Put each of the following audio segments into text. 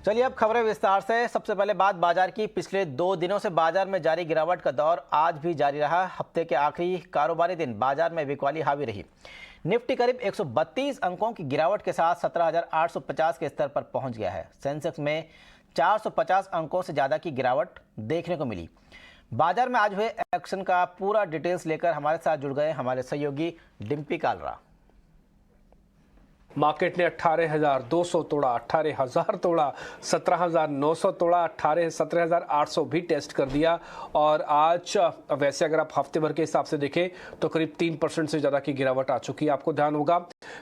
चलिए अब खबरें विस्तार से। सबसे पहले बात बाजार की। पिछले 2 दिनों से बाजार में जारी गिरावट का दौर आज भी जारी रहा। हफ्ते के आखिरी कारोबारी दिन बाजार में बिकवाली हावी रही। निफ्टी करीब 132 अंकों की गिरावट के साथ 17,850 के स्तर पर पहुंच गया है। सेंसेक्स में 450 अंकों से ज्यादा की गिरावट देखने को मिली। बाजार में आज हुए एक्शन का पूरा डिटेल्स लेकर हमारे साथ जुड़ गए हमारे सहयोगी डिम्पी कालरा। मार्केट ने 18,200 तोड़ा, 18,000 तोड़ा, 17,900 तोड़ा, 17,800 भी टेस्ट कर दिया। और आज वैसे अगर आप हफ्ते भर के हिसाब से देखें तो करीब 3% से ज़्यादा की गिरावट आ चुकी है। आपको ध्यान होगा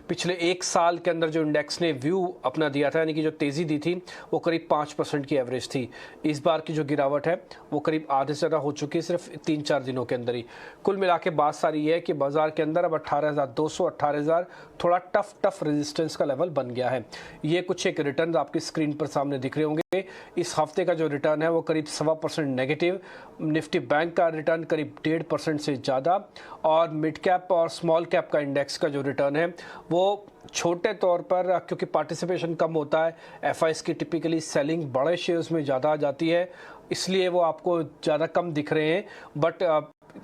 पिछले 1 साल के अंदर जो इंडेक्स ने व्यू अपना दिया था, यानी कि जो तेज़ी दी थी वो करीब 5% की एवरेज थी। इस बार की जो गिरावट है वो करीब आधे से ज़्यादा हो चुकी है सिर्फ 3-4 दिनों के अंदर ही। कुल मिला के बात सारी है कि बाजार के अंदर अब 18,200, 18,000 थोड़ा टफ रेजिस्टेंस का लेवल बन गया है। ये कुछ एक रिटर्न आपकी स्क्रीन पर सामने दिख रहे होंगे। इस हफ्ते का जो रिटर्न है वो करीब 1.25% नेगेटिव। निफ्टी बैंक का रिटर्न करीब 1.5% से ज़्यादा, और मिड कैप और स्मॉल कैप का इंडेक्स का जो रिटर्न है वो छोटे तौर पर, क्योंकि पार्टिसिपेशन कम होता है, एफआईएस की टिपिकली सेलिंग बड़े शेयर्स में ज़्यादा आ जाती है, इसलिए वो आपको ज़्यादा कम दिख रहे हैं। बट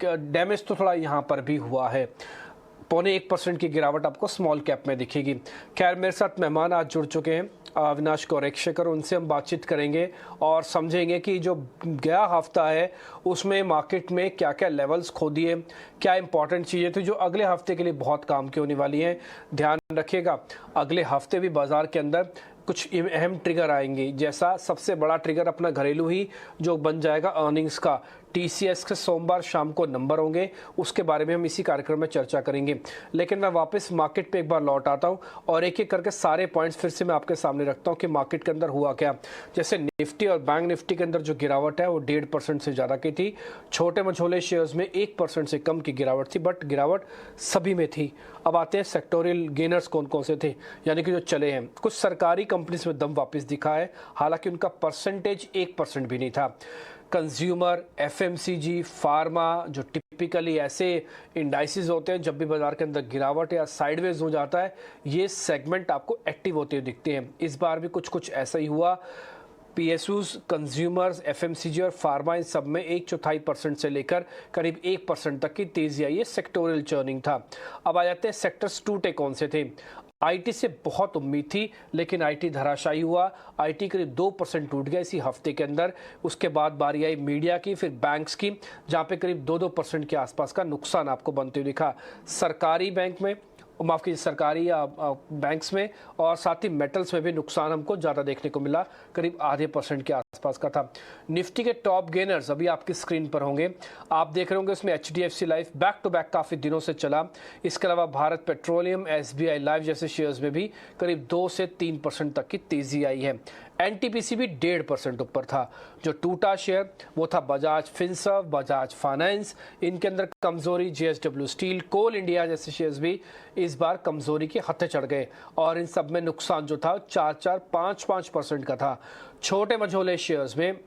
डैमेज तो थोड़ा यहाँ पर भी हुआ है। 0.25% की गिरावट आपको स्मॉल कैप में दिखेगी। खैर, मेरे साथ मेहमान आज जुड़ चुके हैं, अविनाश गौरेक्षकर। उनसे हम बातचीत करेंगे और समझेंगे कि जो गया हफ्ता है उसमें मार्केट में क्या क्या लेवल्स खो दिए, क्या इंपॉर्टेंट चीज़ें थी जो अगले हफ्ते के लिए बहुत काम की होने वाली हैं। ध्यान रखिएगा, अगले हफ्ते भी बाजार के अंदर कुछ अहम ट्रिगर आएंगे। जैसा सबसे बड़ा ट्रिगर अपना घरेलू ही जो बन जाएगा अर्निंग्स का। टीसीएस के सोमवार शाम को नंबर होंगे, उसके बारे में हम इसी कार्यक्रम में चर्चा करेंगे। लेकिन मैं वापस मार्केट पे एक बार लौट आता हूं और एक एक करके सारे पॉइंट्स फिर से मैं आपके सामने रखता हूं कि मार्केट के अंदर हुआ क्या। जैसे निफ्टी और बैंक निफ्टी के अंदर जो गिरावट है वो 1.5% से ज़्यादा की थी। छोटे मझोले शेयर्स में 1% से कम की गिरावट थी, बट गिरावट सभी में थी। अब आते हैं सेक्टोरियल गेनर्स कौन कौन से थे, यानी कि जो चले हैं। कुछ सरकारी कंपनीज में दम वापस दिखा है, हालांकि उनका परसेंटेज 1% भी नहीं था। कंज्यूमर, एफएमसीजी, फार्मा, जो टिपिकली ऐसे इंडाइसिस होते हैं जब भी बाजार के अंदर गिरावट या साइडवेज हो जाता है, ये सेगमेंट आपको एक्टिव होते हुए दिखते हैं। इस बार भी कुछ ऐसा ही हुआ। पीएसयूज, कंज्यूमर्स, एफएमसीजी और फार्मा, इन सब में 1/4% से लेकर करीब 1% तक की तेजी आई है। सेक्टोरियल चर्निंग था। अब आ जाते हैं सेक्टर्स टूटे कौन से थे। आईटी से बहुत उम्मीद थी, लेकिन आईटी धराशायी हुआ। आईटी करीब 2% टूट गया इसी हफ्ते के अंदर। उसके बाद बारी आई मीडिया की, फिर बैंक्स की, जहां पे करीब 2% के आसपास का नुकसान आपको बनते हुए दिखा। सरकारी बैंक में, माफ कीजिए, सरकारी बैंक्स में और साथ ही मेटल्स में भी नुकसान हमको ज़्यादा देखने को मिला, करीब 0.5% के आसपास का था। निफ्टी के टॉप गेनर्स अभी आपकी स्क्रीन पर होंगे, आप देख रहे होंगे। इसमें HDFC Life back to back काफ़ी दिनों से चला। इसके अलावा भारत पेट्रोलियम, एसबीआई लाइफ जैसे शेयर्स में भी करीब 2 से 3% तक की तेजी आई है। एनटीपीसी भी 1.5% ऊपर था। जो टूटा शेयर वो था बजाज फिनसर्व, बजाज फाइनेंस। इनके अंदर कमजोरी, जेएसडब्ल्यू स्टील, कोल इंडिया जैसे शेयर्स भी इस बार कमजोरी के हत्थे चढ़ गए, और इन सब में नुकसान जो था 4-4, 5-5% का था। छोटे मझोले शेयर्स में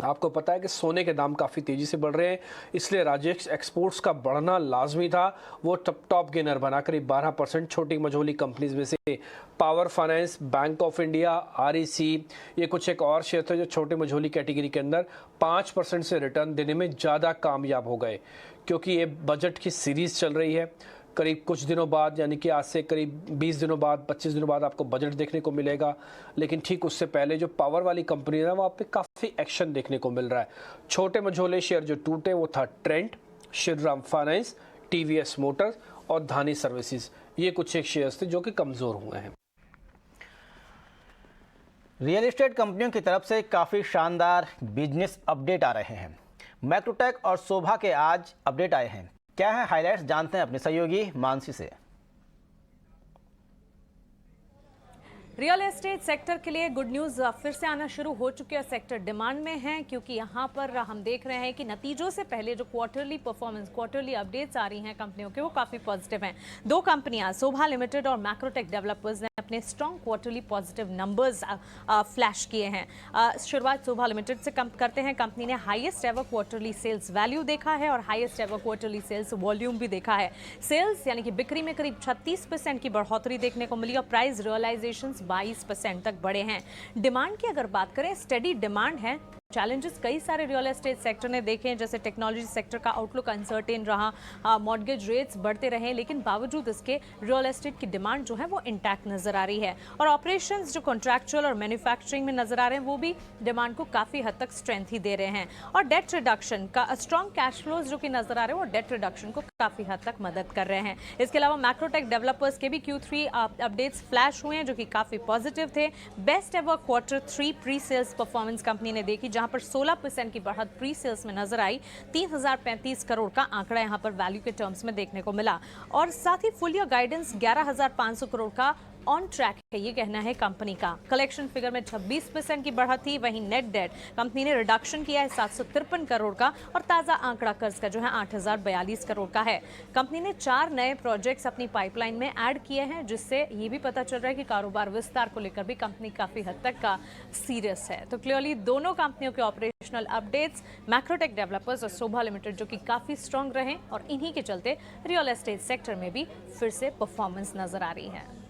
आपको पता है कि सोने के दाम काफ़ी तेज़ी से बढ़ रहे हैं, इसलिए राजेश एक्सपोर्ट्स का बढ़ना लाजमी था। वो टॉप गेनर बना, करीब 12% छोटी मझोली कंपनीज में से। Power finance, bank of India, REC, ये कुछ एक और शेयर थे जो छोटे मझोली कैटेगरी के अंदर 5% से रिटर्न देने में ज़्यादा कामयाब हो गए, क्योंकि ये बजट की सीरीज़ चल रही है। करीब कुछ दिनों बाद, यानी कि आज से करीब 20 दिनों बाद, 25 दिनों बाद आपको बजट देखने को मिलेगा। लेकिन ठीक उससे पहले जो पावर वाली कंपनी है वहाँ पे काफ़ी एक्शन देखने को मिल रहा है। छोटे मझोले शेयर जो टूटे वो था Trent, Shriram finance, TVS Motors और धानी सर्विसेज। ये कुछ एक शेयर्स थे जो कि कमज़ोर हुए हैं। रियल एस्टेट कंपनियों की तरफ से काफ़ी शानदार बिजनेस अपडेट आ रहे हैं। मैक्रोटेक और शोभा के आज अपडेट आए हैं। क्या है हाइलाइट्स, जानते हैं अपने सहयोगी मानसी से। रियल एस्टेट सेक्टर के लिए गुड न्यूज़ फिर से आना शुरू हो चुकी है। सेक्टर डिमांड में है, क्योंकि यहाँ पर हम देख रहे हैं कि नतीजों से पहले जो क्वार्टरली परफॉर्मेंस, क्वार्टरली अपडेट्स आ रही हैं कंपनियों के, वो काफ़ी पॉजिटिव हैं। 2 कंपनियाँ, शोभा लिमिटेड और मैक्रोटेक डेवलपर्स ने अपने strong quarterly positive numbers flash किए हैं। शुरुआत शोभा लिमिटेड से करते हैं। कंपनी ने highest ever quarterly sales value देखा है और highest ever quarterly sales volume भी देखा है। सेल्स यानी कि बिक्री में करीब 36% की बढ़ोतरी देखने को मिली और प्राइस रियलाइजेशंस 22% तक बढ़े हैं। डिमांड की अगर बात करें, स्टेडी डिमांड है। चैलेंजेस कई सारे रियल एस्टेट सेक्टर ने देखे हैं, जैसे टेक्नोलॉजी सेक्टर का आउटलुक अनसर्टेन रहा, मॉर्गेज रेट्स बढ़ते रहे, लेकिन बावजूद इसके रियल एस्टेट की डिमांड जो है वो इंटैक्ट नजर आ रही है। और ऑपरेशंस जो कॉन्ट्रैक्चुअल और मैन्युफैक्चरिंग में नजर आ रहे हैं वो भी डिमांड को काफी हद तक स्ट्रेंथ ही दे रहे हैं। और डेट रिडक्शन का स्ट्रॉन्ग कैश फ्लोज जो कि नजर आ रहे हैं वो डेट रिडक्शन को काफी हद तक मदद कर रहे हैं। इसके अलावा मैक्रोटेक डेवलपर्स के भी Q3 अपडेट्स फ्लैश हुए हैं जो कि काफी पॉजिटिव थे। Best ever Q3 pre sales performance company ने देखी, जहां पर 16% की बढ़त प्री सेल्स में नजर आई। 3035 करोड़ का आंकड़ा यहां पर वैल्यू के टर्म्स में देखने को मिला। और साथ ही फुल ईयर गाइडेंस 11,500 करोड़ का ऑन ट्रैक है, ये कहना है कंपनी का। कलेक्शन फिगर में 26% की बढ़त थी। वहीं नेट डेट कंपनी ने रिडक्शन किया है 753 करोड़ का, और ताजा आंकड़ा कर्ज का जो है 8,042 करोड़ का है। कंपनी ने 4 नए प्रोजेक्ट्स अपनी पाइपलाइन में ऐड किए हैं, जिससे ये भी पता चल रहा है कि कारोबार विस्तार को लेकर भी कंपनी काफी हद तक का सीरियस है। तो क्लियरली दोनों कंपनियों के ऑपरेशनल अपडेट्स, मैक्रोटेक डेवलपर्स और शोभा लिमिटेड जो कि काफी स्ट्रांग रहे, और इन्हीं के चलते रियल एस्टेट सेक्टर में भी फिर से परफॉर्मेंस नजर आ रही है।